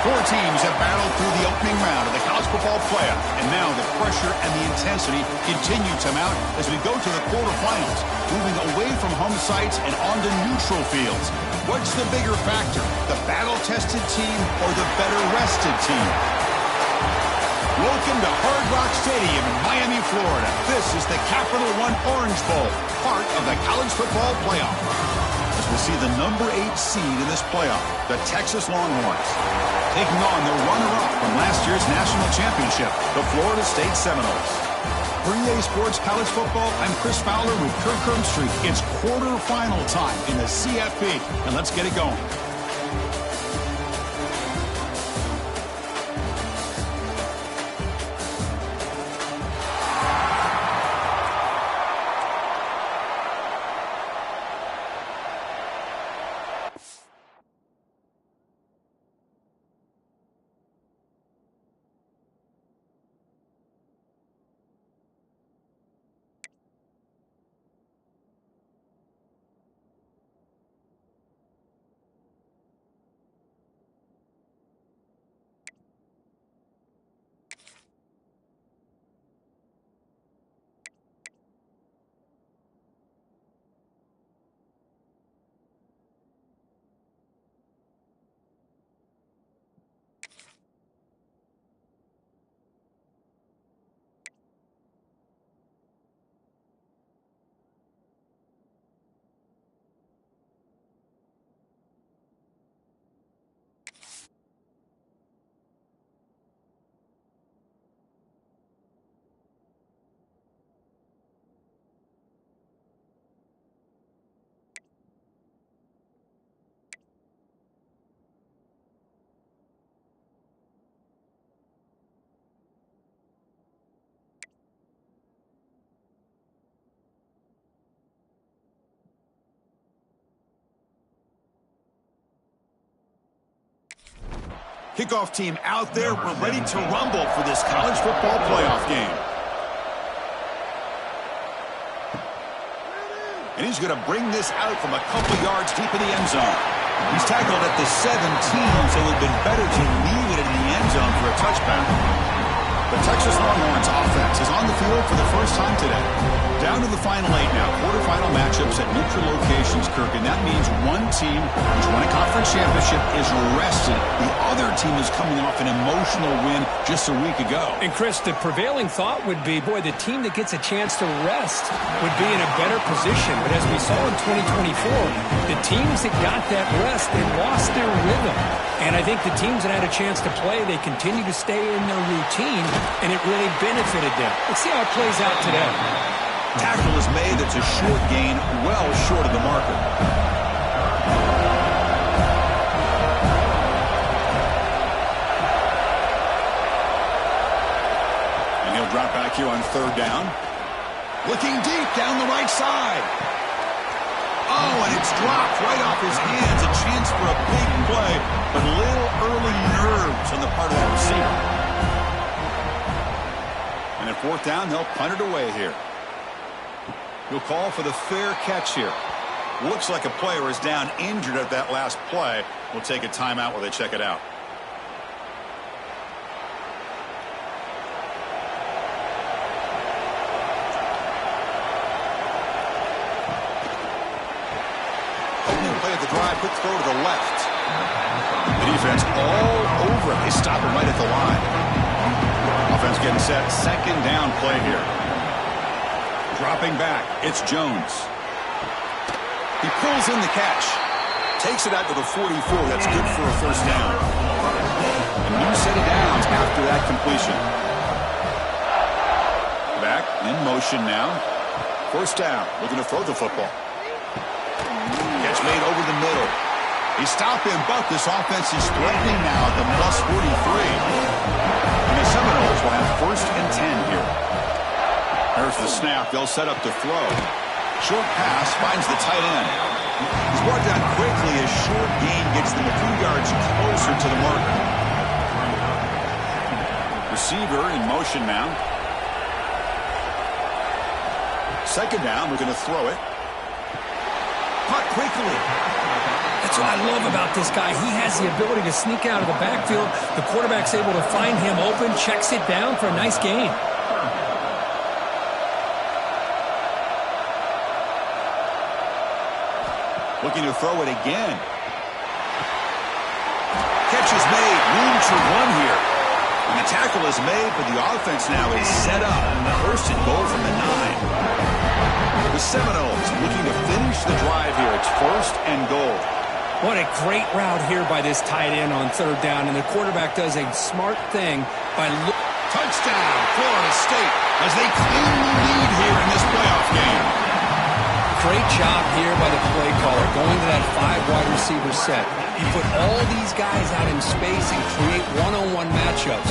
Four teams have battled through the opening round of the college football playoff, and now the pressure and the intensity continue to mount as we go to the quarterfinals, moving away from home sites and onto neutral fields. What's the bigger factor, the battle-tested team or the better-rested team? Welcome to Hard Rock Stadium in Miami, Florida. This is the Capital One Orange Bowl, part of the college football playoff. As we see the number 8 seed in this playoff, the Texas Longhorns, taking on the runner-up from last year's national championship, the Florida State Seminoles. For EA Sports College Football, I'm Chris Fowler with Kirk Herbstreit. It's quarterfinal time in the CFP, and let's get it going. Kickoff team out there. We're ready to rumble for this college football playoff game. And he's going to bring this out from a couple yards deep in the end zone. He's tackled at the 17, so it would have been better to leave it in the end zone for a touchback. The Texas Longhorns offense is on the field for the first time today. Down to the final 8 now. Quarterfinal matchups at neutral locations, Kirk, and that means one team which won a conference championship is rested. The other team is coming off an emotional win just a week ago. And, Chris, the prevailing thought would be, boy, the team that gets a chance to rest would be in a better position. But as we saw in 2024, the teams that got that rest, they lost their rhythm. And I think the teams that had a chance to play, they continue to stay in their routine, and it really benefited them. Let's see how it plays out today. Tackle is made. That's a short gain, well short of the marker. And he'll drop back here on 3rd down. Looking deep down the right side. Oh, and it's dropped right off his hands. A chance for a big play, but little early nerves on the part of that receiver. And at 4th down, they'll punt it away here. He'll call for the fair catch here. Looks like a player is down injured at that last play. We'll take a timeout while they check it out. Opening play of the drive, quick throw to the left. The defense all over it. They stop it right at the line. Offense getting set. 2nd down play here. Dropping back, it's Jones. He pulls in the catch. Takes it out to the 44. That's good for a 1st down. A new set of downs after that completion. Back, in motion now. 1st down, looking to throw the football. Catch made over the middle. He stopped him, but this offense is threatening now at the plus 43. And the Seminoles will have 1st and 10 here. There's the snap. They'll set up to throw. Short pass finds the tight end. He's brought down quickly as short gain gets them a few yards closer to the marker. Receiver in motion now. 2nd down. We're going to throw it. caught quickly. That's what I love about this guy. He has the ability to sneak out of the backfield. The quarterback's able to find him open, checks it down for a nice gain. Looking to throw it again. Catch is made. Room to run here. And the tackle is made, but the offense now is set up. First and goal from the 9. The Seminoles looking to finish the drive here. It's first and goal. What a great route here by this tight end on third down, and the quarterback does a smart thing by touchdown, Florida State, as they claim the lead here in this playoff game. Great job here by the play caller, going to that 5 wide receiver set. You put all these guys out in space and create one-on-one matchups.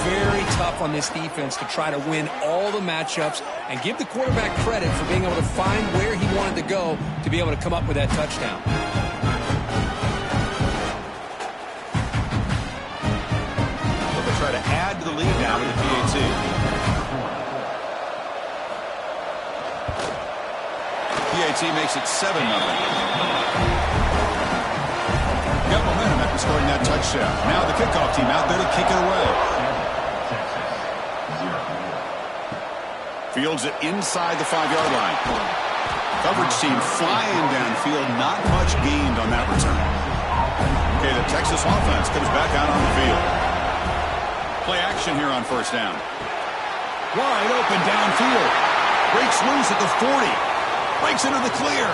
Very tough on this defense to try to win all the matchups and give the quarterback credit for being able to find where he wanted to go to be able to come up with that touchdown. Try to add to the lead now with the PAT. PAT makes it 7-0. Got momentum after scoring that touchdown. Now the kickoff team out there to kick it away. Fields it inside the 5-yard line. Coverage team flying downfield. Not much gained on that return. Okay, the Texas offense comes back out on the field. Play action here on first down. Wide open downfield. Breaks loose at the 40. Breaks into the clear.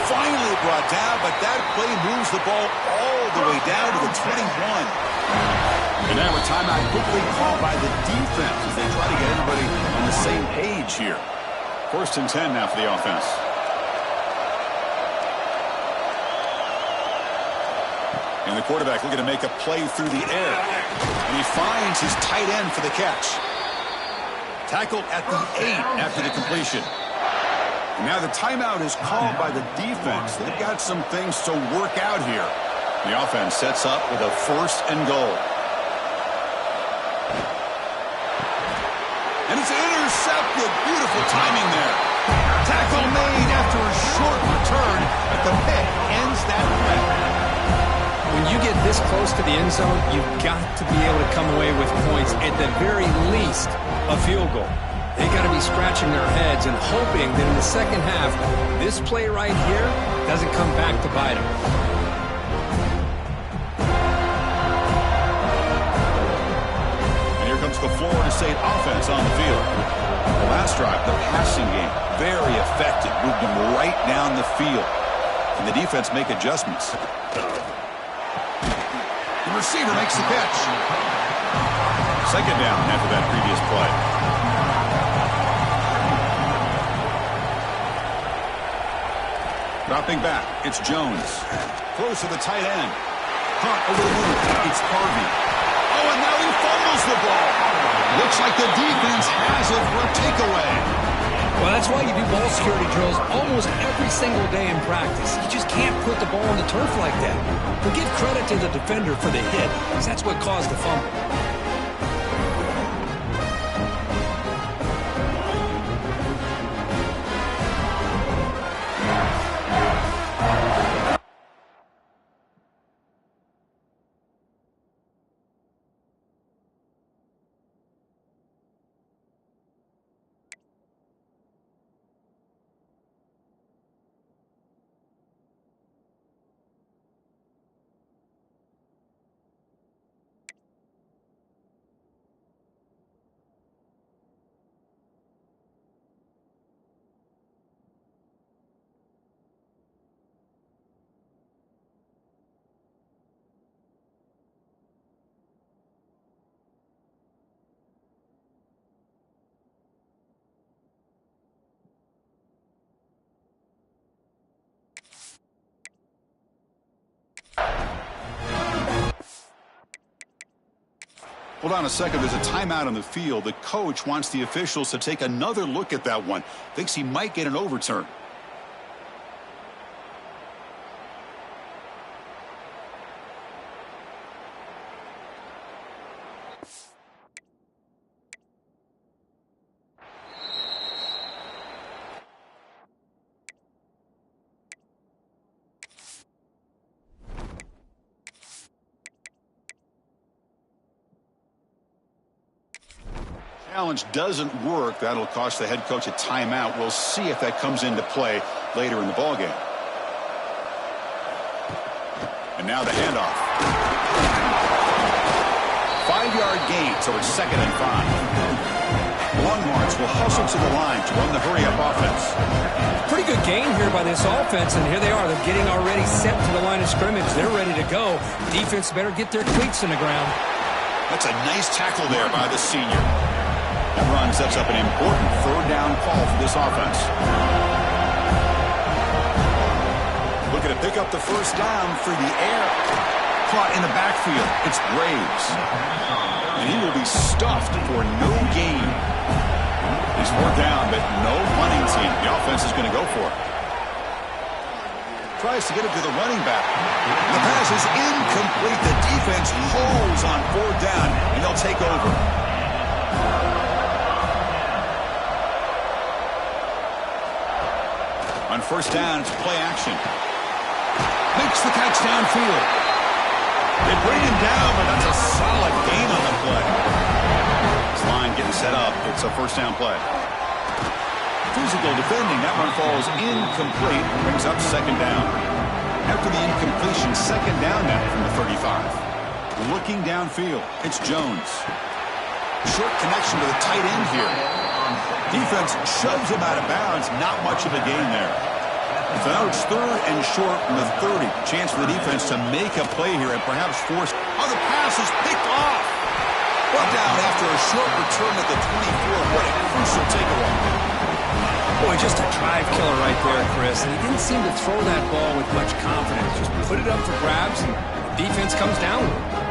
Finally brought down, but that play moves the ball all the way down to the 21. And now a timeout quickly called by the defense as they try to get everybody on the same page here. First and 10 now for the offense. And the quarterback looking to make a play through the air. And he finds his tight end for the catch. Tackled at the 8 after the completion. And now the timeout is called by the defense. They've got some things to work out here. The offense sets up with a first and goal. And it's intercepted. Beautiful timing there. Tackle made after a short return, but the pick ends that play. When you get this close to the end zone, you've got to be able to come away with points, at the very least, a field goal. They got to be scratching their heads and hoping that in the second half, this play right here doesn't come back to bite them. And here comes the Florida State offense on the field. The last drive, the passing game, very effective. Moved them right down the field. And the defense make adjustments. The receiver makes the catch. Second down after that previous play. Dropping back, it's Jones. Close to the tight end. Caught over the move. It's Harvey. Oh, and now he fumbles the ball. Looks like the defense has it for a takeaway. Well, that's why you do ball security drills almost every single day in practice. You just can't put the ball on the turf like that. But give credit to the defender for the hit, because that's what caused the fumble. Hold on a second. There's a timeout on the field. The coach wants the officials to take another look at that one. Thinks he might get an overturn. challenge doesn't work, that'll cost the head coach a timeout. We'll see if that comes into play later in the ballgame. And now the handoff. 5-yard gain, so it's 2nd and 5. Longhorns will hustle to the line to run the hurry-up offense. Pretty good gain here by this offense, and here they are. They're getting already set to the line of scrimmage. They're ready to go. Defense better get their cleats in the ground. That's a nice tackle there by the senior. That run sets up an important 3rd down call for this offense. Looking to pick up the 1st down through the air. Caught in the backfield. It's Graves. And he will be stuffed for no gain. He's 4th down, but no punting team. The offense is going to go for it. Tries to get it to the running back. The pass is incomplete. The defense holds on 4th down, and they'll take over. On 1st down, it's play action. Makes the catch downfield. They bring him down, but that's a solid gain on the play. This line getting set up. It's a 1st down play. Physical defending. That one falls incomplete. Brings up 2nd down. After the incompletion, 2nd down now from the 35. Looking downfield. It's Jones. Short connection to the tight end here. Defense shoves him out of bounds. Not much of a gain there. So now it's 3rd and short from the 30. Chance for the defense to make a play here and perhaps force. Oh, the pass is picked off. Brought down after a short return at the 24. What a crucial takeaway. Boy, just a drive killer right there, Chris. And he didn't seem to throw that ball with much confidence. Just put it up for grabs, and defense comes down with it.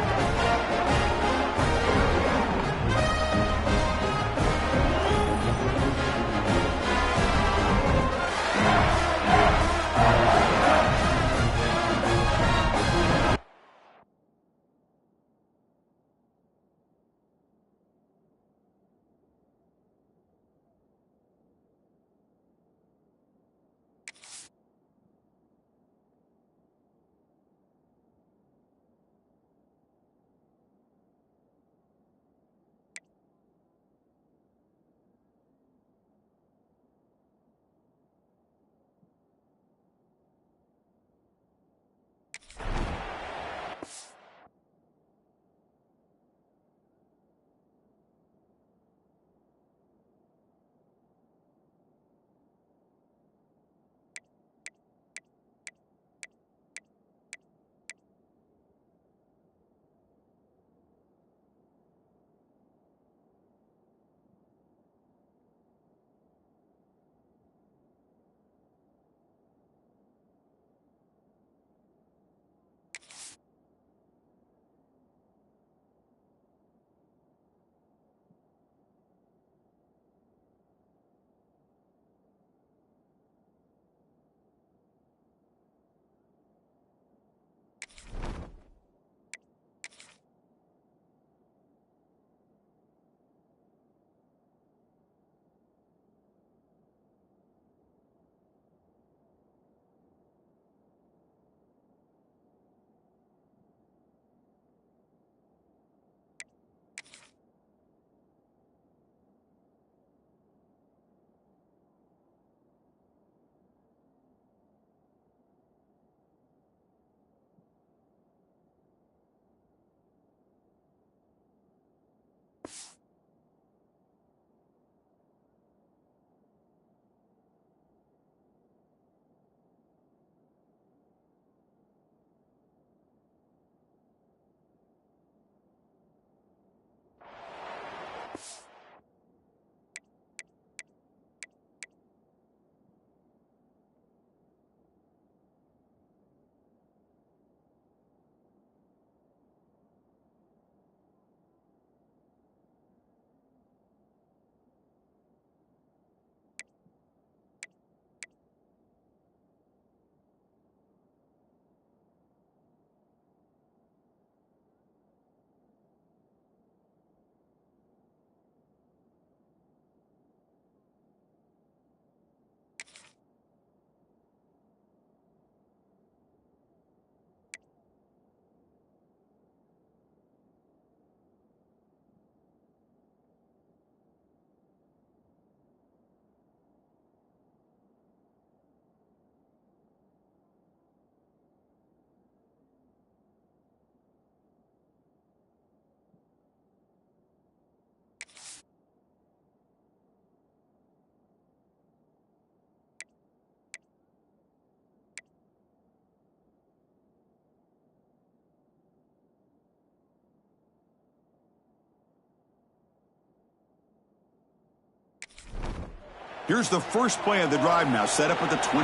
Here's the first play of the drive now, set up at the 24.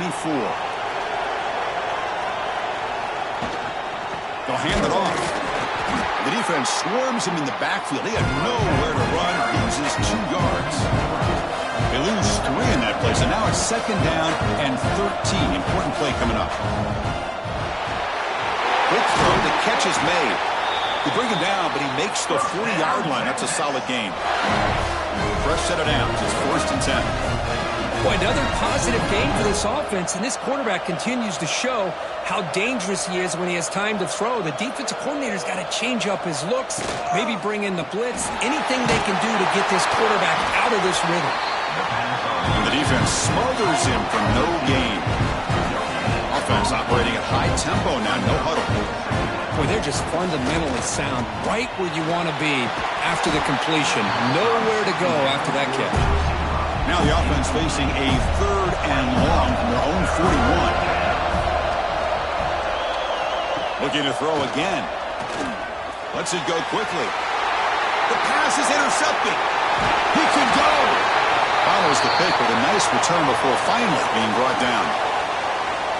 They'll hand it off. The defense swarms him in the backfield. He had nowhere to run, loses 2 yards. They lose 3 in that play, so now it's second down and 13. Important play coming up. Quick throw, the catch is made. They bring him down, but he makes the 40-yard line. That's a solid gain. Fresh set of downs. It's 1st and 10. Boy, another positive game for this offense, and this quarterback continues to show how dangerous he is when he has time to throw. The defensive coordinator's got to change up his looks, maybe bring in the blitz, anything they can do to get this quarterback out of this rhythm. And the defense smothers him for no gain. Offense operating at high tempo now, no huddle. Boy, they're just fundamentally sound, right where you want to be after the completion. Nowhere to go after that catch. Now the offense facing a 3rd and long from their own 41. Looking to throw again. Lets it go quickly. The pass is intercepted. He can go. Follows the pick with a nice return before finally being brought down.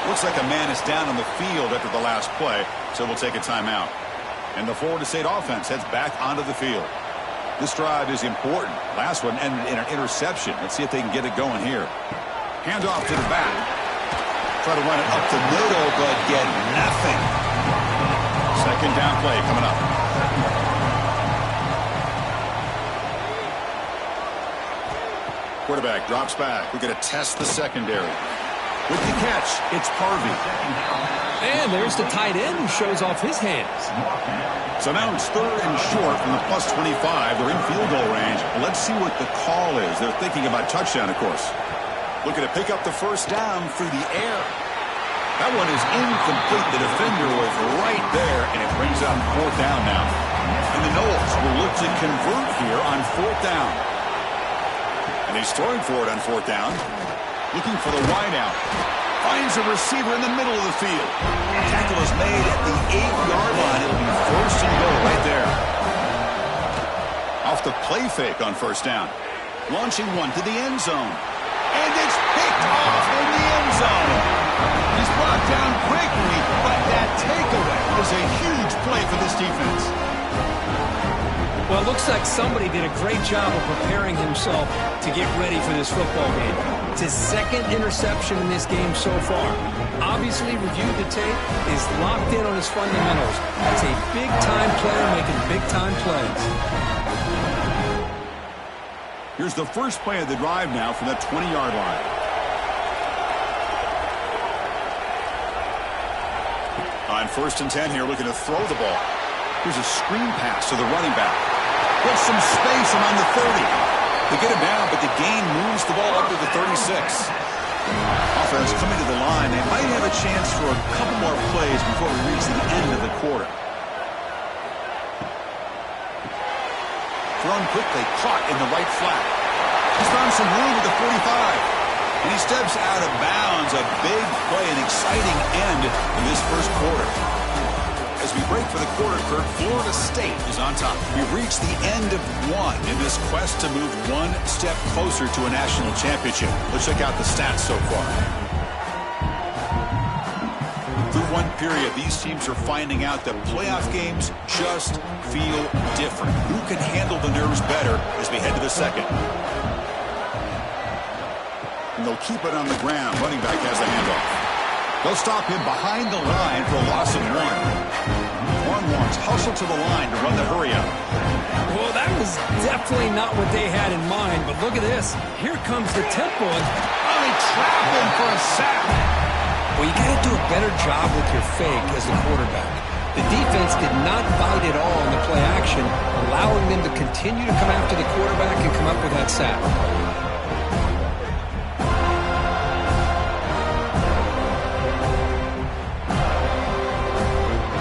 Looks like a man is down on the field after the last play, so we'll take a timeout. And the Florida State offense heads back onto the field. This drive is important. Last one ended in an interception. Let's see if they can get it going here. Hand off to the back. Try to run it up the middle, but get nothing. Second down play coming up. Quarterback drops back. We're going to test the secondary. With the catch, it's Harvey. And there's the tight end who shows off his hands. So now it's 3rd and short from the plus 25. They're in field goal range. Let's see what the call is. They're thinking about touchdown, of course. Looking to pick up the first down through the air. That one is incomplete. The defender was right there, and it brings up 4th down now. And the Noles will look to convert here on 4th down. And he's throwing for it on 4th down. Looking for the wideout. Finds a receiver in the middle of the field. Tackle is made at the 8-yard line. It'll be 1st and goal right there. Off the play fake on 1st down. Launching one to the end zone. And it's picked off in the end zone. He's brought down quickly, but that takeaway is a huge play for this defense. Well, it looks like somebody did a great job of preparing himself to get ready for this football game. It's his 2nd interception in this game so far. Obviously, reviewed the tape, is locked in on his fundamentals. That's a big-time player making big-time plays. Here's the first play of the drive now from that 20-yard line. On 1st and 10 here, looking to throw the ball. Here's a screen pass to the running back. Gets some space and on the 30. They get him down, but the gain moves the ball up to the 36. Offense coming to the line. They might have a chance for a couple more plays before we reach the end of the quarter. Thrown quickly, caught in the right flat. He's found some room at the 45. And he steps out of bounds. A big play, an exciting end in this first quarter. As we break for the quarter, Kurt, Florida State is on top. We've reached the end of one in this quest to move one step closer to a national championship. Let's check out the stats so far. Through one period, these teams are finding out that playoff games just feel different. Who can handle the nerves better as we head to the second? And they'll keep it on the ground. Running back has the handoff. They'll stop him behind the line for a loss of 1. Ones hustle to the line to run the hurry up. Well, that was definitely not what they had in mind, but look at this. Here comes the tempo. They trap him for a sack. Well, you got to do a better job with your fake as a quarterback. The defense did not bite at all in the play action, allowing them to continue to come after the quarterback and come up with that sack.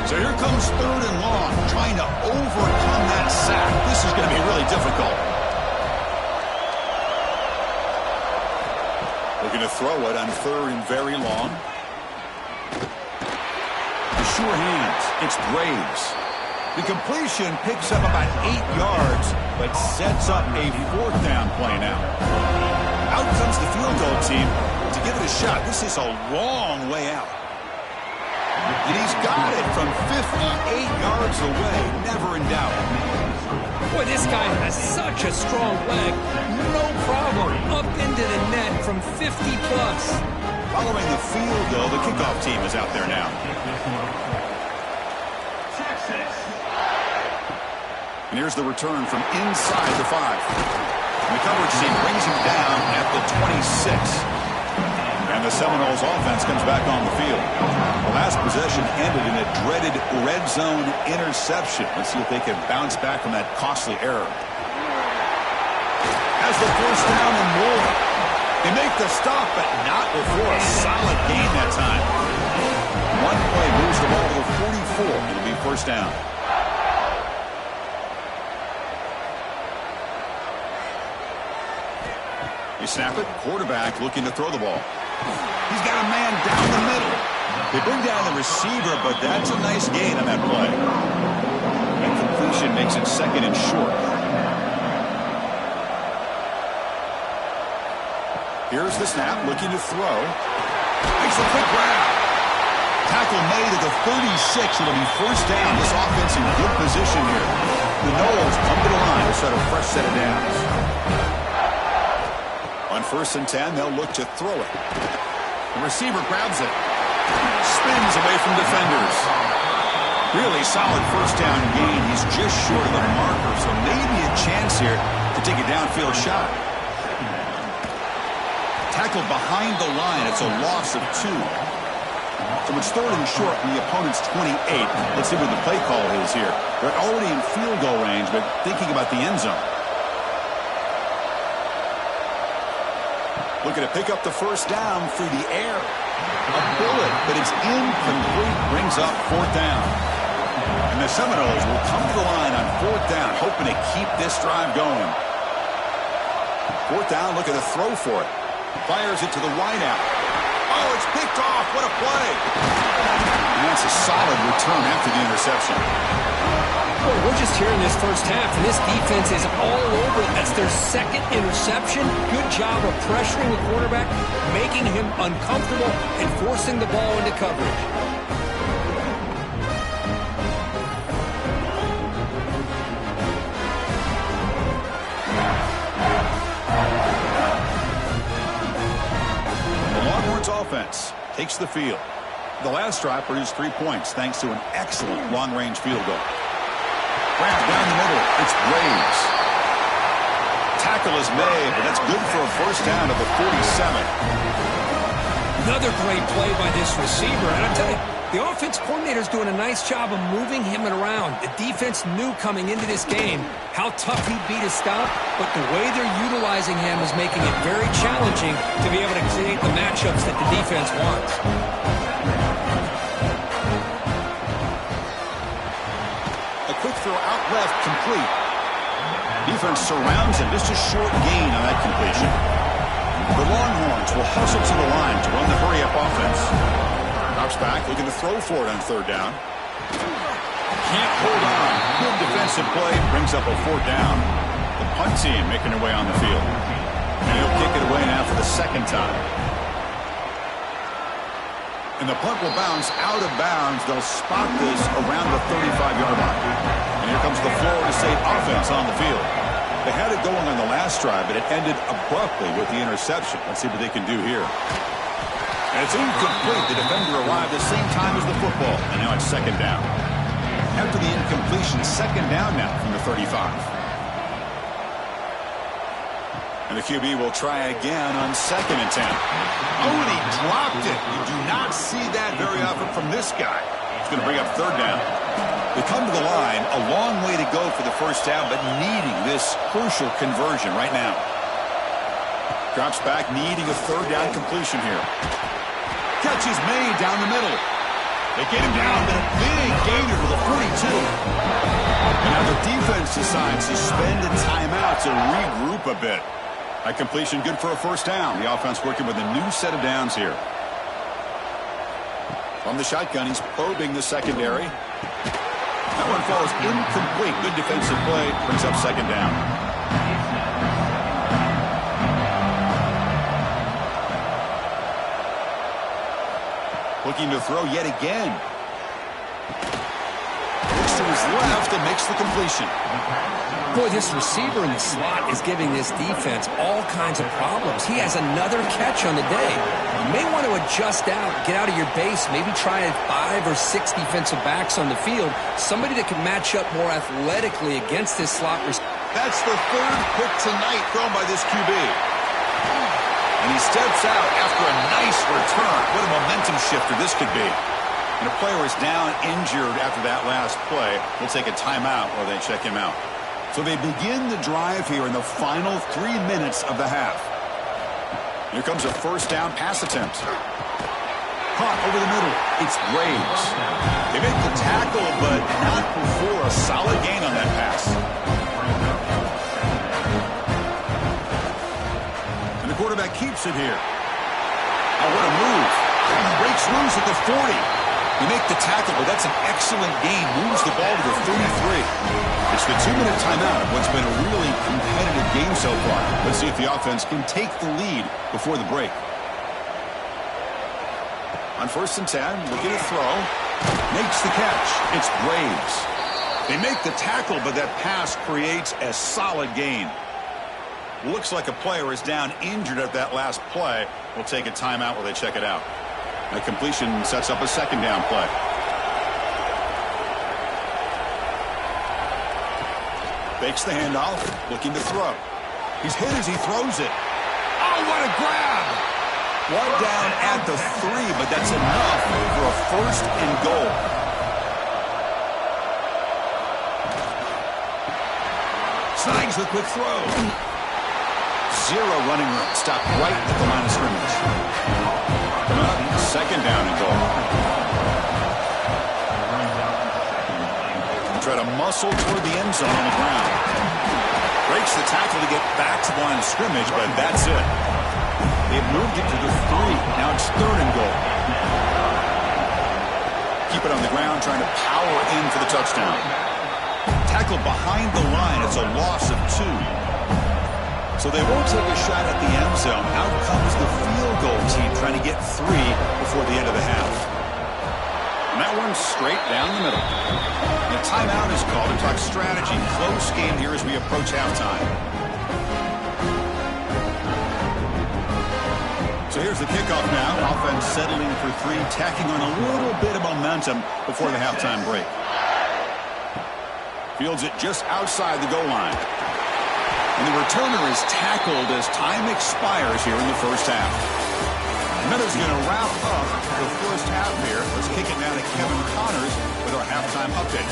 So here comes 3rd and long, trying to overcome that sack. This is going to be really difficult. Looking to throw it on 3rd and very long. The sure hands. It's Graves. The completion picks up about 8 yards, but sets up a 4th down play now. Out comes the field team to give it a shot. This is a long way out. And he's got it from 58 yards away. Never in doubt. Boy, this guy has such a strong leg. No problem. Up into the net from 50-plus. Following the field, though, the kickoff team is out there now. And here's the return from inside the 5. And the coverage team brings him down at the 26. And the Seminoles offense comes back on the field. The last possession ended in a dreaded red zone interception. Let's see if they can bounce back from that costly error. Has the first down and more. They make the stop, but not before a solid gain that time. One play moves the ball to the 44. It'll be first down. You snap it, quarterback looking to throw the ball. He's got a man down the middle. They bring down the receiver, but that's a nice gain on that play. And completion makes it second and short. Here's the snap, looking to throw. Makes a quick grab. Tackle made at the 36. It'll be first down. This offense in good position here. The Noles come to the line to set a fresh set of downs. On 1st and 10, they'll look to throw it. The receiver grabs it. Spins away from defenders. Really solid first down gain. He's just short of the marker, so maybe a chance here to take a downfield shot. Tackled behind the line. It's a loss of 2. So it's 3rd and short from the opponent's 28. Let's see what the play call is here. They're already in field goal range, but thinking about the end zone. Looking to pick up the first down through the air. A bullet, but it's incomplete. Brings up 4th down. And the Seminoles will come to the line on 4th down, hoping to keep this drive going. 4th down, looking to throw for it. Fires it to the wideout. Oh, it's picked off. What a play. And that's a solid return after the interception. Well, we're just here in this first half, and this defense is all over it. That's their second interception. Good job of pressuring the quarterback, making him uncomfortable, and forcing the ball into coverage. The Longhorns offense takes the field. The last drive produced 3 points thanks to an excellent long-range field goal. Grab down the middle. It's Graves. Tackle is made, but that's good for a first down at the 47. Another great play by this receiver. And I tell you, the offense coordinator's doing a nice job of moving him around. The defense knew coming into this game how tough he'd be to stop, but the way they're utilizing him is making it very challenging to be able to create the matchups that the defense wants. Quick throw out left, complete. Defense surrounds him. Just a short gain on that completion. The Longhorns will hustle to the line to run the hurry-up offense. Drops back, looking to throw for it on 3rd down. Can't hold on. Good defensive play. Brings up a 4th down. The punt team making their way on the field. And he'll kick it away now for the 2nd time. And the punt will bounce out of bounds. They'll spot this around the 35-yard line. And here comes the Florida State offense on the field. They had it going on the last drive, but it ended abruptly with the interception. Let's see what they can do here. And it's incomplete. The defender arrived at the same time as the football. And now it's 2nd down. After the incompletion, 2nd down now from the 35. And the QB will try again on 2nd and 10. Oh, and he dropped it. You do not see that very often from this guy. He's going to bring up 3rd down. They come to the line, a long way to go for the first down, but needing this crucial conversion right now. Drops back, needing a 3rd down completion here. Catch is made down the middle. They get him down, but a big gainer to the 42. And now the defense decides to spend a timeout to regroup a bit. That completion good for a first down. The offense working with a new set of downs here. From the shotgun, he's probing the secondary. That one falls incomplete. Good defensive play. Brings up 2nd down. Looking to throw yet again. Looks to his left and makes the completion. Boy, this receiver in the slot is giving this defense all kinds of problems. He has another catch on the day. You may want to adjust out, get out of your base, maybe try 5 or 6 defensive backs on the field, somebody that can match up more athletically against this slot receiver. That's the 3rd pick tonight thrown by this QB. And he steps out after a nice return. What a momentum shifter this could be. And a player is down injured after that last play. We'll take a timeout while they check him out. So they begin the drive here in the final 3 minutes of the half. Here comes a 1st down pass attempt. Caught over the middle. It's Graves. They make the tackle, but not before a solid gain on that pass. And the quarterback keeps it here. Oh, what a move. He breaks loose at the 40. They make the tackle, but that's an excellent gain. Moves the ball to the 33. It's the 2-minute timeout of what's been a really competitive game so far. Let's see if the offense can take the lead before the break. On 1st and 10, looking to throw. Makes the catch. It's Graves. They make the tackle, but that pass creates a solid gain. Looks like a player is down injured at that last play. We'll take a timeout while they check it out. That completion sets up a 2nd down play. Fakes the handoff, looking to throw. He's hit as he throws it. Oh, what a grab! 1 down at the 3, but that's enough for a 1st and goal. Snags the quick throw. 0 running room. Stopped right at the line of scrimmage. 2nd down and goal. Try to muscle toward the end zone on the ground. Breaks the tackle to get back to the line of scrimmage, but that's it. They've moved it to the 3. Now it's 3rd and goal. Keep it on the ground, trying to power in for the touchdown. Tackle behind the line. It's a loss of 2. So they won't take a shot at the end zone. Out comes the field goal team trying to get 3 before the end of the half. And that one's straight down the middle. And a timeout is called to talk strategy. Close game here as we approach halftime. So here's the kickoff now. Offense settling for 3, tacking on a little bit of momentum before the halftime break. Fields it just outside the goal line. And the returner is tackled as time expires here in the 1st half. Miller's going to wrap up the 1st half here. Let's kick it now to Kevin Connors with our halftime update.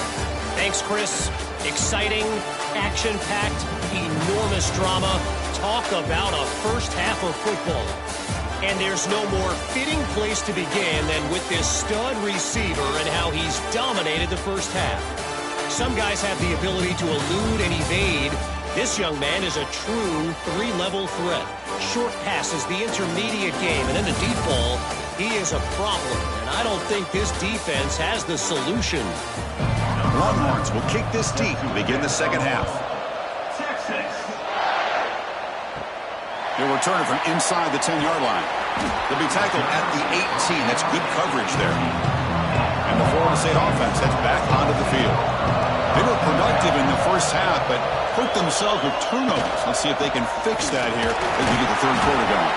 Thanks, Chris. Exciting, action-packed, enormous drama. Talk about a 1st half of football. And there's no more fitting place to begin than with this stud receiver and how he's dominated the 1st half. Some guys have the ability to elude and evade. This young man is a true 3-level threat. Short passes, the intermediate game, and then the deep ball. He is a problem, and I don't think this defense has the solution. Longhorns will kick this deep to begin the 2nd half. He'll return it from inside the 10-yard line. They'll be tackled at the 18. That's good coverage there. And the Florida State offense heads back onto the field. They were productive in the 1st half, but hurt themselves with turnovers. Let's see if they can fix that here as we get the 3rd quarter going.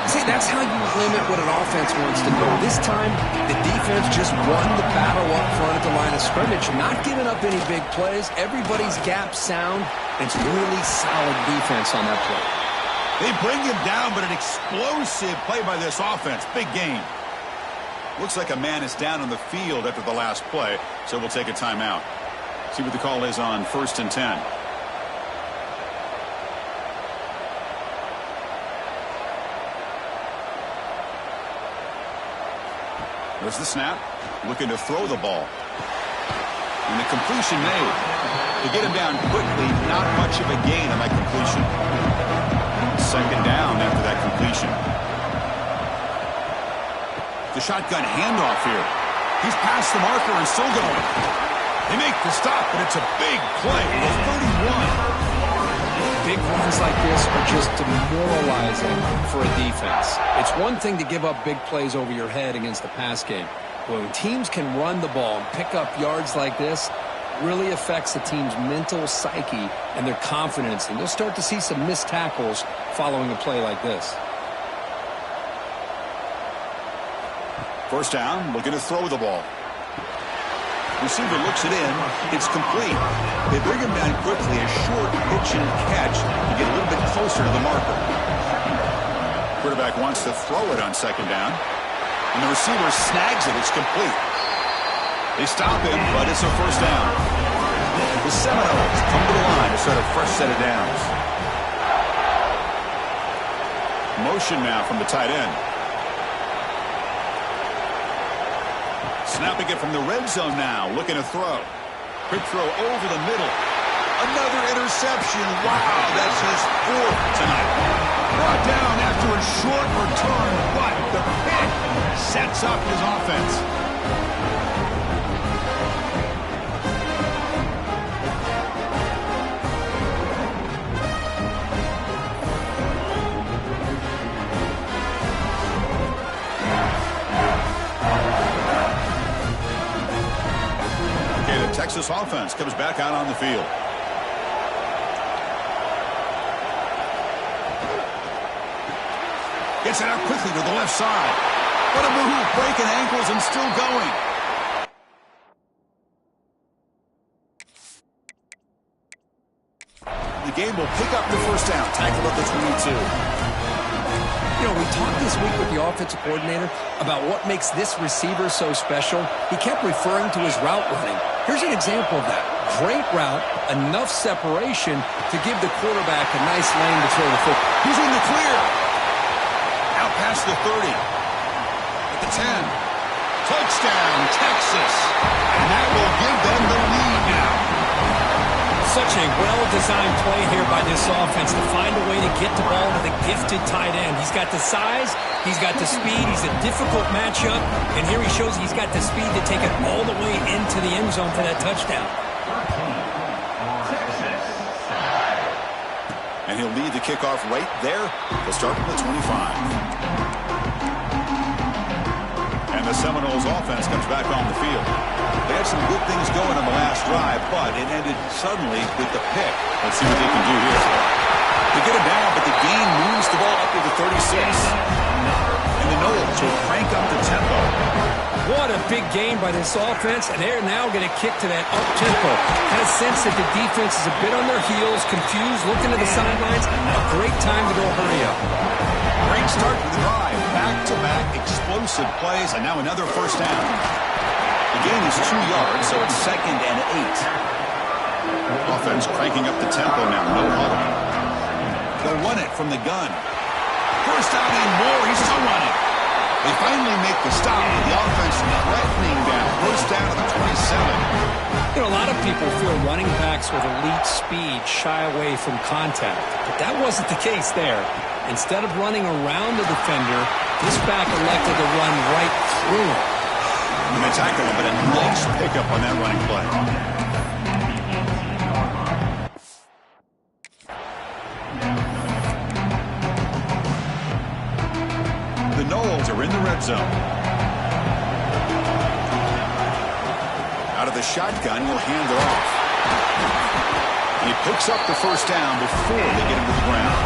See, that's how you limit what an offense wants to do. This time, the defense just won the battle up front at the line of scrimmage, not giving up any big plays. Everybody's gap sound. It's really solid defense on that play. They bring him down, but an explosive play by this offense. Big game. Looks like a man is down on the field after the last play, so we'll take a timeout. See what the call is on 1st and 10. There's the snap. Looking to throw the ball. And the completion made. To get him down quickly, not much of a gain on that completion. 2nd down after that completion. The shotgun handoff here. He's past the marker and still going. They make the stop, but it's a big play. The 31. Big runs like this are just demoralizing for a defense. It's one thing to give up big plays over your head against the pass game. But when teams can run the ball and pick up yards like this, it really affects the team's mental psyche and their confidence. And you'll start to see some missed tackles following a play like this. First down, looking to throw the ball. Receiver looks it in. It's complete. They bring him down quickly. A short pitch and catch to get a little bit closer to the marker. Quarterback wants to throw it on second down. And the receiver snags it. It's complete. They stop him, but it's a first down. The Seminoles come to the line to start a fresh set of downs. Motion now from the tight end. Snapping it from the red zone now, looking to throw. Quick throw over the middle. Another interception. Wow, that's his fourth tonight. Brought down after a short return, but the pick sets up his offense. Texas offense comes back out on the field. Gets it out quickly to the left side. What a move, breaking ankles and still going. The game will pick up the first down. Tackle at the 22. You know, we talked this week with the offensive coordinator about what makes this receiver so special. He kept referring to his route running. Here's an example of that. Great route, enough separation to give the quarterback a nice lane to throw the football. He's in the clear. Out past the 30. At the 10. Touchdown, Texas. And that will give them the lead now. Such a well-designed play here by this offense to find a way to get the ball to the gifted tight end. He's got the size, he's got the speed, he's a difficult matchup, and here he shows he's got the speed to take it all the way into the end zone for that touchdown. And he'll lead the kickoff right there. He'll start from the 25. And the Seminoles offense comes back on the field. They had some good things going on the last drive, but it ended suddenly with the pick. Let's see what they can do here. They get it down, but the gain moves the ball up to the 36. And the Noles will crank up the tempo. What a big game by this offense, and they're now going to kick to that up-tempo. Kind of sense that the defense is a bit on their heels, confused, looking to the sidelines. A great time to go hurry up. Great start to the drive. Back-to-back explosive plays, and now another first down. The gain is 2 yards, so it's 2nd and 8. Offense cranking up the tempo now. No huddle. They'll run it from the gun. First down and more. He's still running. They finally make the stop. The offense threatening down. First down at the 27. You know, a lot of people feel running backs with elite speed shy away from contact. But that wasn't the case there. Instead of running around the defender, this back elected to run right through him. And they tackle him, but a nice pickup on that running play. The Noles are in the red zone. Out of the shotgun, he'll hand it off. He picks up the first down before they get him to the ground.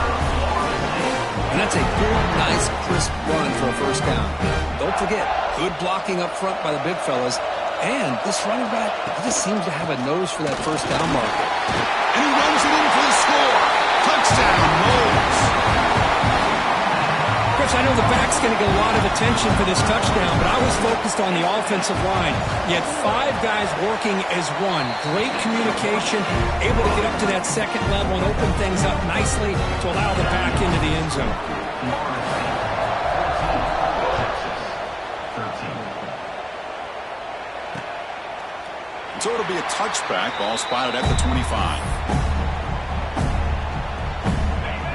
And that's a good, nice, crisp run for a first down. Don't forget, good blocking up front by the big fellas. And this running back, he just seems to have a nose for that first down marker. And he runs it in for the score. Touchdown, Noles. Chris, I know the back's going to get a lot of attention for this touchdown, but I was focused on the offensive line. You had 5 guys working as one. Great communication, able to get up to that second level and open things up nicely to allow the back into the end zone. So it'll be a touchback, ball spotted at the 25.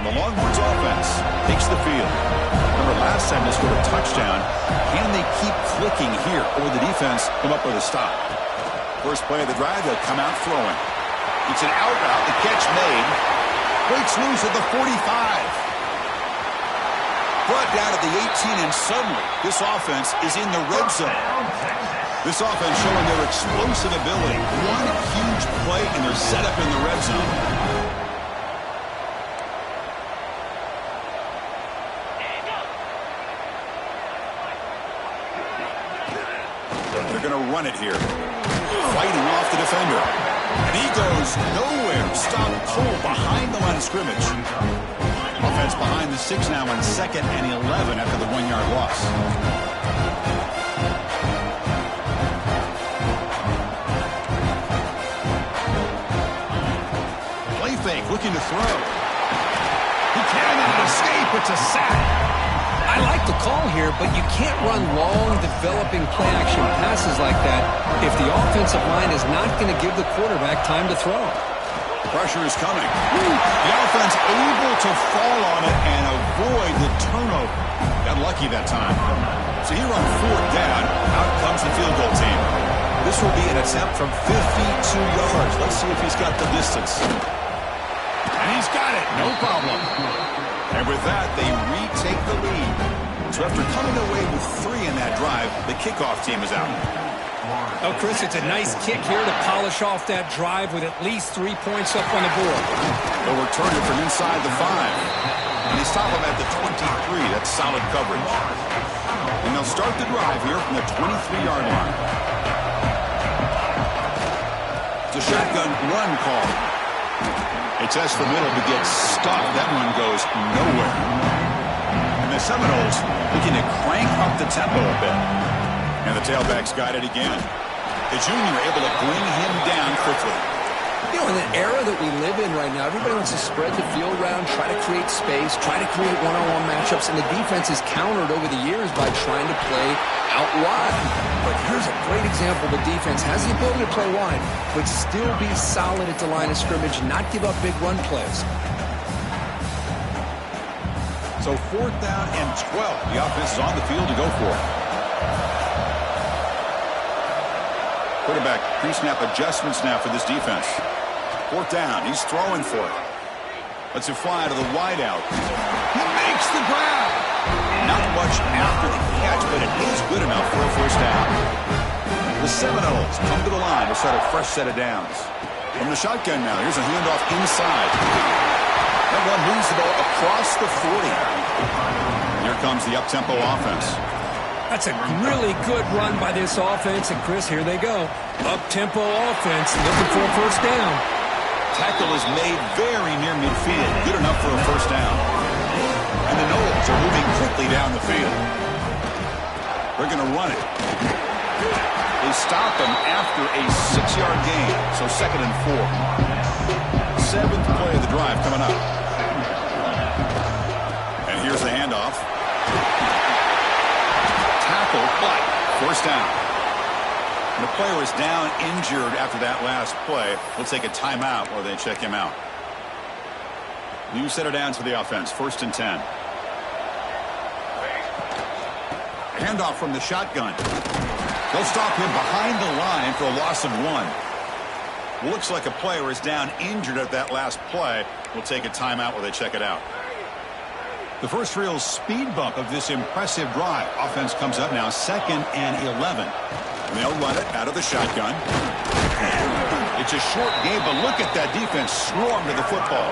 The Longhorns offense takes the field. Remember, last time they scored a touchdown. Can they keep clicking here, or the defense come up with a stop? First play of the drive, they'll come out throwing. It's an out route, the catch made. Breaks loose at the 45. Brought down at the 18, and suddenly this offense is in the red zone. This offense showing their explosive ability. One huge play, and they're set up in the red zone. They're going to run it here. Fighting off the defender. And he goes nowhere. Stop cold behind the line of scrimmage. Offense behind the 6 now on 2nd and 11 after the 1-yard loss. Play fake, looking to throw. He cannot escape. It's a sack. I like the call here, but you can't run long, developing play-action passes like that if the offensive line is not going to give the quarterback time to throw. Pressure is coming. The offense able to fall on it and avoid the turnover. Got lucky that time. So here on 4th down, out comes the field goal team. This will be an attempt from 52 yards. Let's see if he's got the distance. And he's got it. No problem. And with that, they retake the lead. So after coming away with 3 in that drive, the kickoff team is out. Oh, Chris, it's a nice kick here to polish off that drive with at least 3 points up on the board. They'll return it from inside the 5. And they stop him at the 23. That's solid coverage. And they'll start the drive here from the 23-yard line. It's a shotgun run call. They test the middle but get stuck. That one goes nowhere. And the Seminoles looking to crank up the tempo a bit. And the tailbacks got it again. The junior able to bring him down quickly. You know, in the era that we live in right now, everybody wants to spread the field around, try to create space, try to create one-on-one matchups, and the defense is countered over the years by trying to play out wide. But here's a great example. The defense has the ability to play wide, but still be solid at the line of scrimmage, not give up big run plays. So 4th down and 12. The offense is on the field to go for it. Quarterback pre-snap adjustments now for this defense. 4th down. He's throwing for it. Lets it fly to the wideout. He makes the grab. Not much after the catch, but it is good enough for a 1st down. The Seminoles come to the line to start a fresh set of downs. From the shotgun now, here's a handoff inside. That one moves the ball across the 40. Here comes the up-tempo offense. That's a really good run by this offense. And, Chris, here they go. Up-tempo offense looking for a 1st down. Tackle is made very near midfield. Good enough for a 1st down. And the Noles are moving quickly down the field. They're going to run it. They stop him after a 6-yard gain. So 2nd and 4. 7th play of the drive coming up. And here's the handoff. Tackle, but 1st down. And the player is down injured after that last play. We'll take a timeout while they check him out. New set of downs for the offense. 1st and 10. Handoff from the shotgun. They'll stop him behind the line for a loss of 1. Looks like a player is down injured at that last play. We'll take a timeout while they check it out. The first real speed bump of this impressive drive. Offense comes up now 2nd and 11. And they'll run it out of the shotgun. It's a short game, but look at that defense swarm to the football.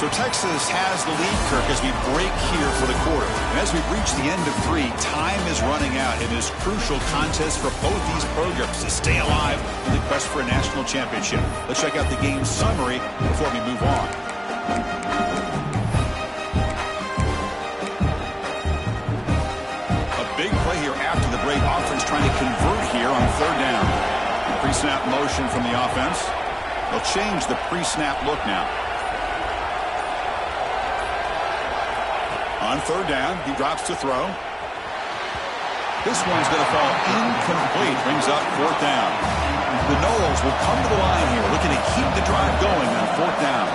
So Texas has the lead, Kirk, as we break here for the quarter. And as we reach the end of 3, time is running out in this crucial contest for both these programs to stay alive in the quest for a national championship. Let's check out the game summary before we move on. A big play here after the break. Offense trying to convert here on 3rd down. Pre-snap motion from the offense. They'll change the pre-snap look now. On 3rd down, he drops to throw. This one's going to fall incomplete. Brings up 4th down. The Noles will come to the line here, looking to keep the drive going on 4th down.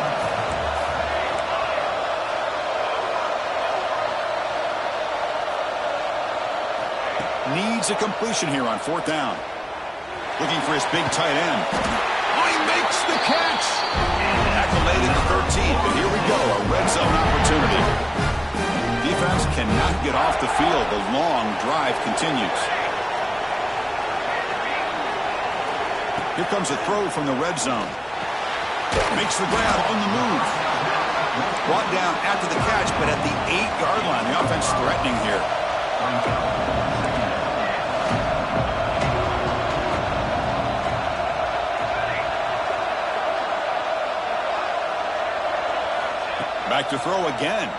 needs a completion here on 4th down. Looking for his big tight end. Oh, he makes the catch. Accolade at the 13, but here we go, a red zone opportunity. Defense cannot get off the field. The long drive continues. Here comes a throw from the red zone. Makes the grab on the move. Brought down after the catch, but at the 8-yard line. The offense threatening here. Back to throw again.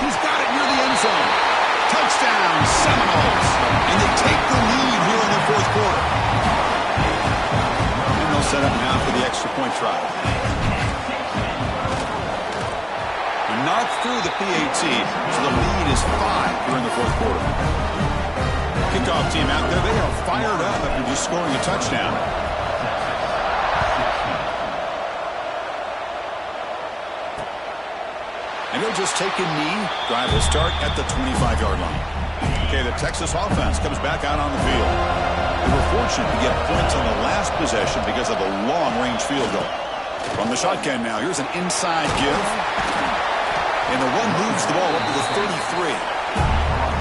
He's got it near the end zone. Touchdown, Seminoles. And they take the lead here in the 4th quarter. And they'll set up now for the extra point try. Knocked through the PAT, so the lead is 5 here in the 4th quarter. Kickoff team out there, they are fired up after just scoring a touchdown. And he'll just take a knee. Drive will start at the 25-yard line. Okay, the Texas offense comes back out on the field. They were fortunate to get points on the last possession because of a long-range field goal. From the shotgun now, here's an inside give. And the run moves the ball up to the 33.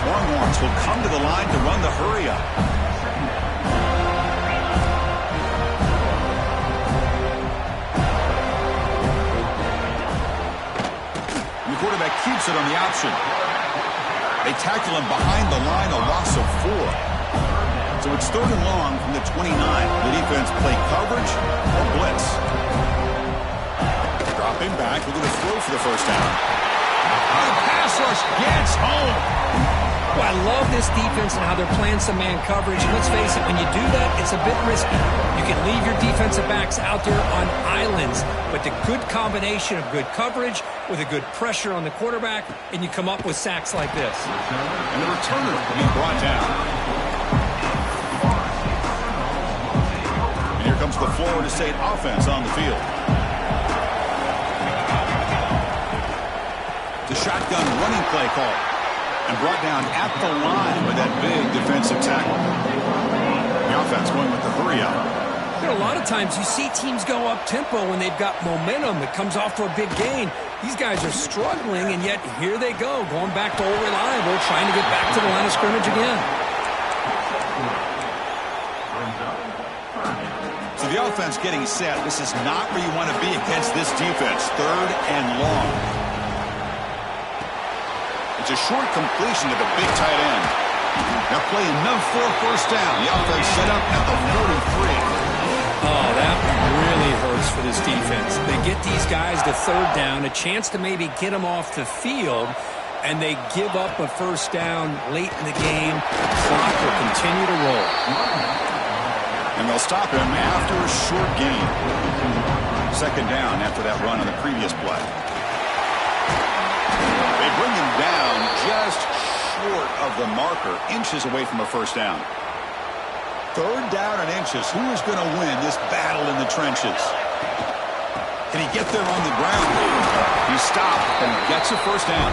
Longhorns will come to the line to run the hurry-up. Quarterback keeps it on the option. They tackle him behind the line, a loss of 4. So it's 3rd and long from the 29. The defense play coverage or blitz. Dropping back, we're going to throw for the first down. The pass rush gets home. Well, I love this defense and how they're playing some man coverage. And let's face it, when you do that, it's a bit risky. You can leave your defensive backs out there on islands, but the good combination of good coverage with a good pressure on the quarterback, and you come up with sacks like this. And the returner being brought down. And here comes the Florida State offense on the field. The shotgun running play call. And brought down at the line with that big defensive tackle. The offense going with the hurry-up. You know, a lot of times you see teams go up-tempo when they've got momentum. It comes off for a big gain. These guys are struggling, and yet here they go, going back to old reliable, trying to get back to the line of scrimmage again. So the offense getting set. This is not where you want to be against this defense. 3rd and long. It's a short completion to the big tight end. Now play enough for a first down. The offense set up at the 43. Oh, that really hurts for this defense. They get these guys to 3rd down, a chance to maybe get them off the field, and they give up a first down late in the game. Clock will continue to roll. And they'll stop him after a short gain. 2nd down after that run on the previous play. They bring him down just short of the marker, inches away from a first down. 3rd down and inches. Who is going to win this battle in the trenches? Can he get there on the ground? He stopped and gets a first down.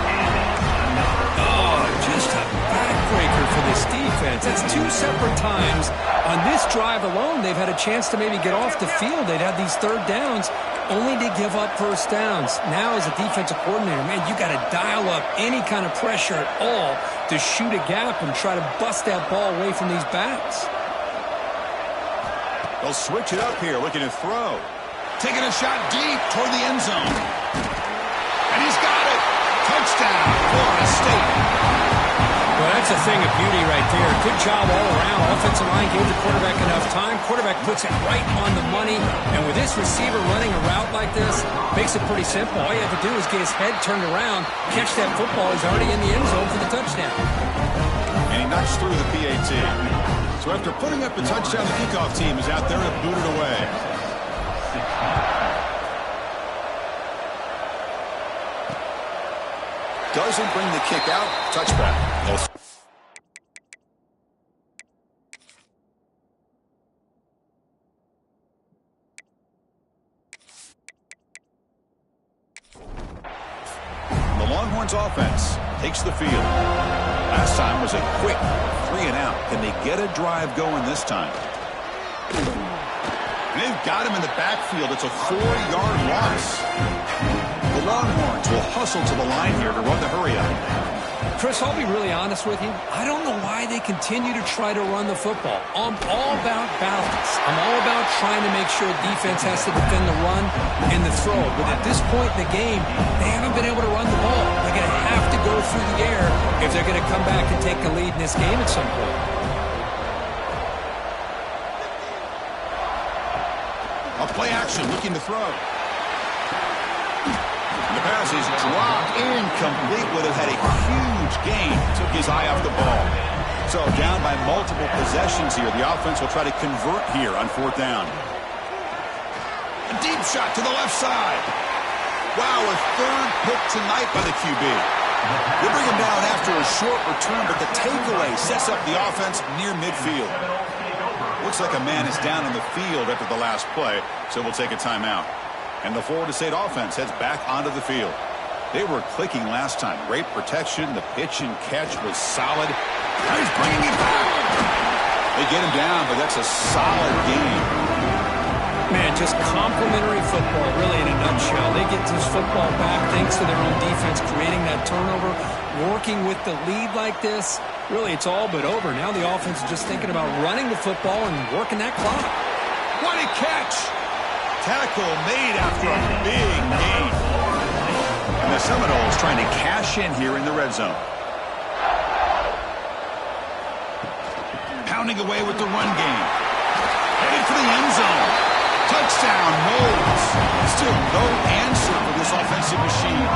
Oh, just a backbreaker for this defense. That's 2 separate times. On this drive alone, they've had a chance to maybe get off the field. They'd have these 3rd downs, only to give up first downs. Now, as a defensive coordinator, man, you got to dial up any kind of pressure at all to shoot a gap and try to bust that ball away from these backs. They'll switch it up here, looking to throw. Taking a shot deep toward the end zone. And he's got it. Touchdown, Florida State. Well, that's a thing of beauty right there. Good job all around. Offensive line gave the quarterback enough time. Quarterback puts it right on the money. And with this receiver running a route like this, makes it pretty simple. All you have to do is get his head turned around, catch that football. He's already in the end zone for the touchdown. And he knocks through the PAT. So after putting up a touchdown, the kickoff team is out there to boot it away. Doesn't bring the kick out. Touchback. The Longhorns offense takes the field. Last time was a quick 3 and out. Can they get a drive going this time? And they've got him in the backfield. It's a 4-yard loss. The Longhorns will hustle to the line here to run the hurry up. Chris, I'll be really honest with you. I don't know why they continue to try to run the football. I'm all about balance. I'm all about trying to make sure defense has to defend the run and the throw. But at this point in the game, they haven't been able to run the ball. They're going to have to go through the air if they're going to come back and take the lead in this game at some point. A play action, looking to throw. The pass is dropped, incomplete. Would have had a huge gain. Took his eye off the ball. So down by multiple possessions here. The offense will try to convert here on 4th down. A deep shot to the left side. Wow, a 3rd pick tonight by the QB. They bring him down after a short return, but the takeaway sets up the offense near midfield. Looks like a man is down in the field after the last play, so we'll take a timeout. And the Florida State offense heads back onto the field. They were clicking last time. Great protection. The pitch and catch was solid. Now he's bringing it back. They get him down, but that's a solid game. Man, just complimentary football, really, in a nutshell. They get this football back thanks to their own defense, creating that turnover, working with the lead like this. Really, it's all but over. Now the offense is just thinking about running the football and working that clock. What a catch! Tackle made after a big gain. And the Seminoles trying to cash in here in the red zone. Pounding away with the run game. Headed for the end zone. Touchdown, Moles. Still no answer for this offensive machine.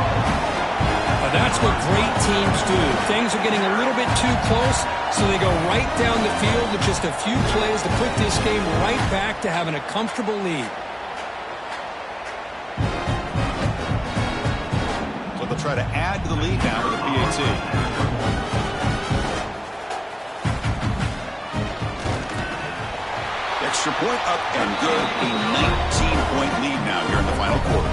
But that's what great teams do. Things are getting a little bit too close, so they go right down the field with just a few plays to put this game right back to having a comfortable lead. They'll try to add to the lead now with a PAT. Extra point up and good. A 19-point lead now here in the final quarter.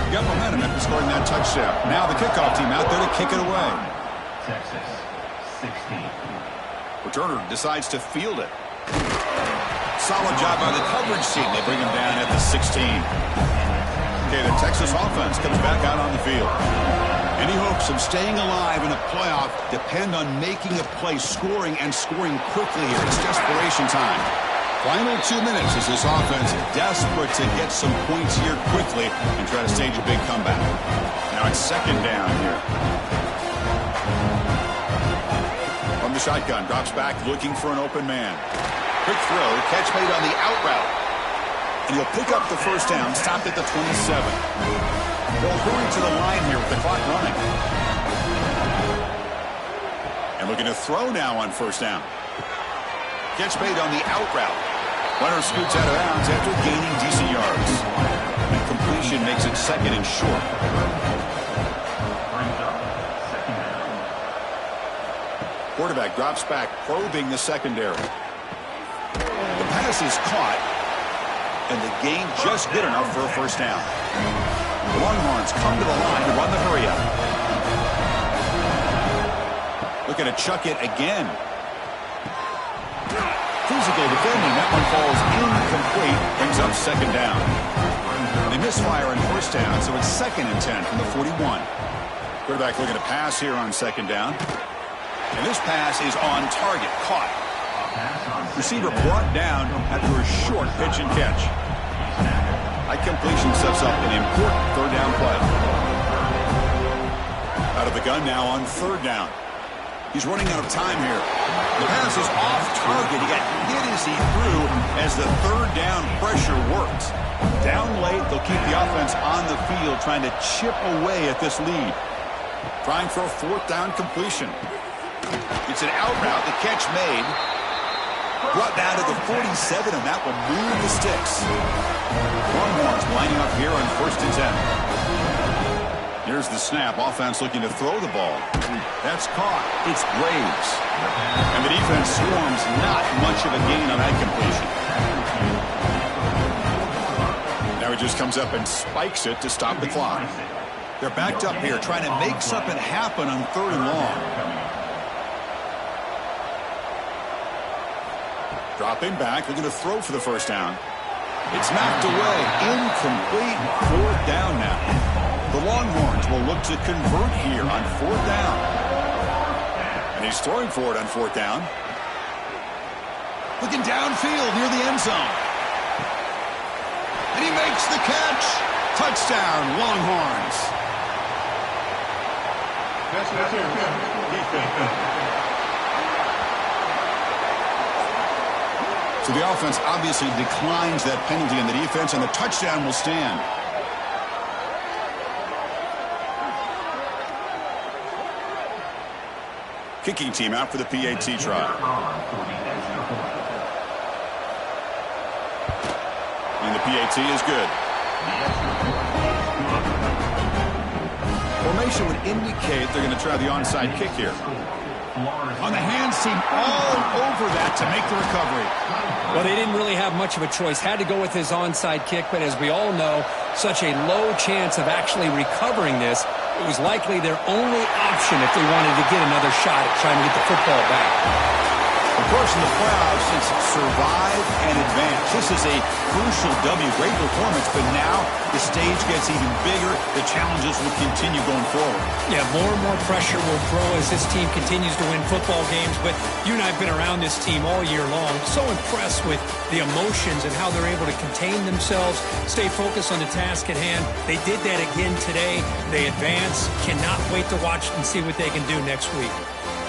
You got momentum after scoring that touchdown. Now the kickoff team out there to kick it away. Texas, 16. Returner decides to field it. Solid job by the coverage team. They bring him down at the 16. Okay, the Texas offense comes back out on the field. Any hopes of staying alive in a playoff depend on making a play, scoring, and scoring quickly here. It's desperation time. Final 2 minutes as this offense desperate to get some points here quickly and try to stage a big comeback. Now it's 2nd down here. From the shotgun, drops back looking for an open man. Quick throw, catch made on the out route. And he'll pick up the 1st down, stopped at the 27. They'll hurry to the line here with the clock running. And looking to throw now on 1st down. Catch made on the out route. Runner scoots out of bounds after gaining decent yards. And completion makes it 2nd and short. Quarterback drops back, probing the secondary. The pass is caught. And the gain just good enough for a 1st down. The Longhorns come to the line to run the hurry up. Looking to chuck it again. Physical defending. That one falls incomplete. Brings up 2nd down. They misfire on 1st down, so it's 2nd and 10 from the 41. Quarterback looking to pass here on 2nd down. And this pass is on target. Caught. Receiver brought down after a short pitch and catch. High completion sets up an important 3rd down play. Out of the gun now on 3rd down. He's running out of time here. The pass is off target. He got hit as he threw as the 3rd down pressure worked. Down late, they'll keep the offense on the field trying to chip away at this lead. Trying for a 4th down completion. It's an out route. The catch made. Brought down to the 47, and that will move the sticks. Longhorns lining up here on 1st and 10. Here's the snap. Offense looking to throw the ball. That's caught. It's Braves. And the defense swarms. Not much of a gain on that completion. Now he just comes up and spikes it to stop the clock. They're backed up here trying to make something happen on 3rd and long. Dropping back, looking to throw for the first down. It's knocked away. Incomplete. Fourth down now. The Longhorns will look to convert here on fourth down. And he's throwing for it on fourth down. Looking downfield near the end zone. And he makes the catch. Touchdown, Longhorns. So the offense obviously declines that penalty in the defense, and the touchdown will stand. Kicking team out for the PAT try. And the PAT is good. Formation would indicate they're going to try the onside kick here. On the hands team all over that to make the recovery. Well, they didn't really have much of a choice. Had to go with his onside kick, but as we all know, such a low chance of actually recovering this. It was likely their only option if they wanted to get another shot at trying to get the football back. Of course, in the playoffs, it's survive and advance. This is a crucial W. Great performance, but now the stage gets even bigger. The challenges will continue going forward. Yeah, more and more pressure will grow as this team continues to win football games. But you and I have been around this team all year long. So impressed with the emotions and how they're able to contain themselves, stay focused on the task at hand. They did that again today. They advance. Cannot wait to watch and see what they can do next week.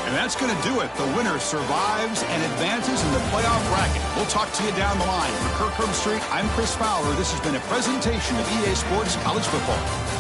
And that's going to do it. The winner survives and advances in the playoff bracket. We'll talk to you down the line. For Kirk Herbstreit, I'm Chris Fowler. This has been a presentation of EA Sports College Football.